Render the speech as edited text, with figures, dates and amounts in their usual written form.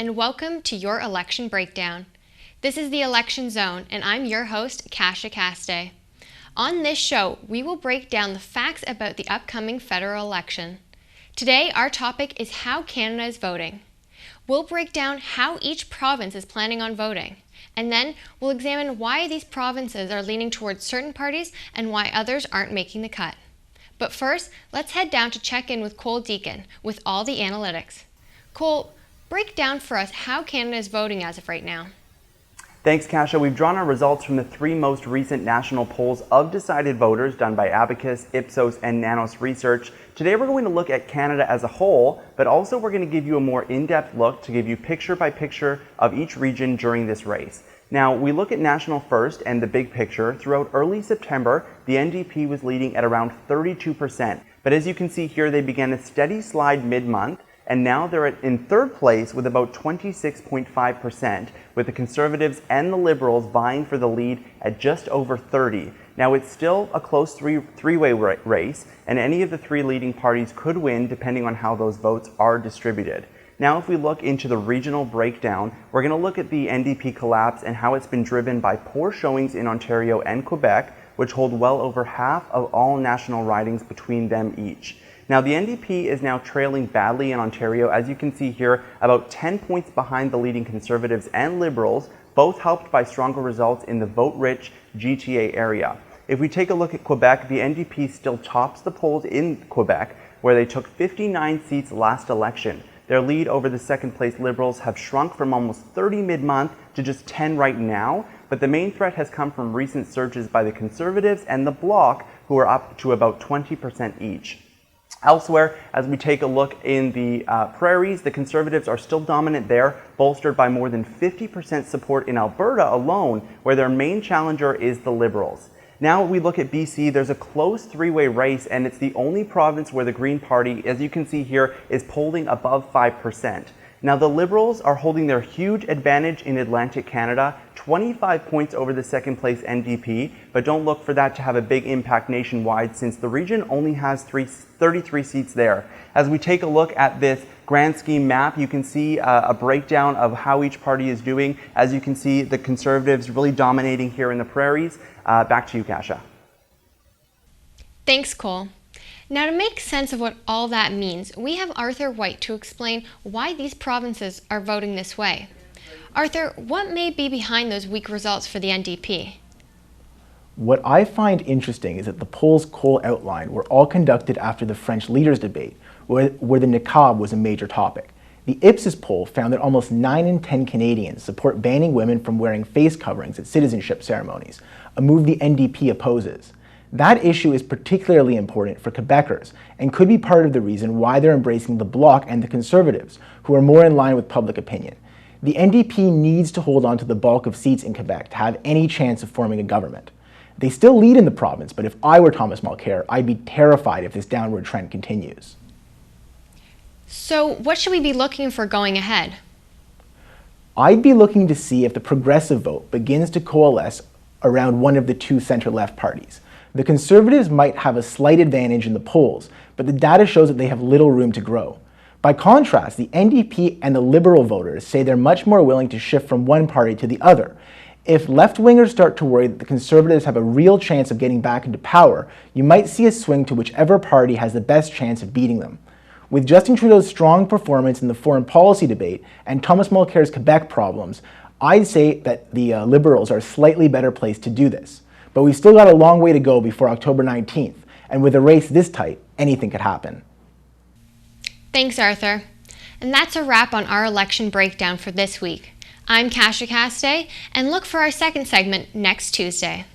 and welcome to your election breakdown. This is the Election Zone, and I'm your host, Kasia Caste. On this show, we will break down the facts about the upcoming federal election. Today, our topic is how Canada is voting. We'll break down how each province is planning on voting, and then we'll examine why these provinces are leaning towards certain parties and why others aren't making the cut. But first, let's head down to check in with Cole Deacon with all the analytics. Cole, break down for us how Canada is voting as of right now. Thanks, Kasia. We've drawn our results from the three most recent national polls of decided voters done by Abacus, Ipsos, and Nanos Research. Today we're going to look at Canada as a whole, but also we're going to give you a more in-depth look to give you picture by picture of each region during this race. Now, we look at national first and the big picture. Throughout early September, the NDP was leading at around 32%. But as you can see here, they began a steady slide mid-month, and now they're in third place with about 26.5%, with the Conservatives and the Liberals vying for the lead at just over 30%. Now, it's still a close three-way race, and any of the three leading parties could win depending on how those votes are distributed. Now, if we look into the regional breakdown, we're going to look at the NDP collapse and how it's been driven by poor showings in Ontario and Quebec, which hold well over half of all national ridings between them each. Now, the NDP is now trailing badly in Ontario, as you can see here, about 10 points behind the leading Conservatives and Liberals, both helped by stronger results in the vote-rich GTA area. If we take a look at Quebec, the NDP still tops the polls in Quebec, where they took 59 seats last election. Their lead over the second-place Liberals have shrunk from almost 30 mid-month to just 10 right now, but the main threat has come from recent surges by the Conservatives and the Bloc, who are up to about 20% each. Elsewhere, as we take a look in the prairies, the Conservatives are still dominant there, bolstered by more than 50% support in Alberta alone, where their main challenger is the Liberals. Now we look at BC, there's a close three-way race, and it's the only province where the Green Party, as you can see here, is polling above 5%. Now the Liberals are holding their huge advantage in Atlantic Canada, 25 points over the second place NDP, but don't look for that to have a big impact nationwide since the region only has 33 seats there. As we take a look at this grand scheme map, you can see a breakdown of how each party is doing. As you can see, the Conservatives really dominating here in the prairies. Back to you, Kasia. Thanks, Cole. Now, to make sense of what all that means, we have Arthur White to explain why these provinces are voting this way. Arthur, what may be behind those weak results for the NDP? What I find interesting is that the polls Cole outlined were all conducted after the French leaders' debate, where the niqab was a major topic. The Ipsos poll found that almost 9 in 10 Canadians support banning women from wearing face coverings at citizenship ceremonies, a move the NDP opposes. That issue is particularly important for Quebecers and could be part of the reason why they're embracing the Bloc and the Conservatives, who are more in line with public opinion. The NDP needs to hold on to the bulk of seats in Quebec to have any chance of forming a government. They still lead in the province, but if I were Thomas Mulcair, I'd be terrified if this downward trend continues. So what should we be looking for going ahead? I'd be looking to see if the progressive vote begins to coalesce around one of the two center-left parties. The Conservatives might have a slight advantage in the polls, but the data shows that they have little room to grow. By contrast, the NDP and the Liberal voters say they're much more willing to shift from one party to the other. If left-wingers start to worry that the Conservatives have a real chance of getting back into power, you might see a swing to whichever party has the best chance of beating them. With Justin Trudeau's strong performance in the foreign policy debate and Thomas Mulcair's Quebec problems, I'd say that the Liberals are a slightly better place to do this. But we've still got a long way to go before October 19th, and with a race this tight, anything could happen. Thanks, Arthur. And that's a wrap on our election breakdown for this week. I'm Kasia Caste, and look for our second segment next Tuesday.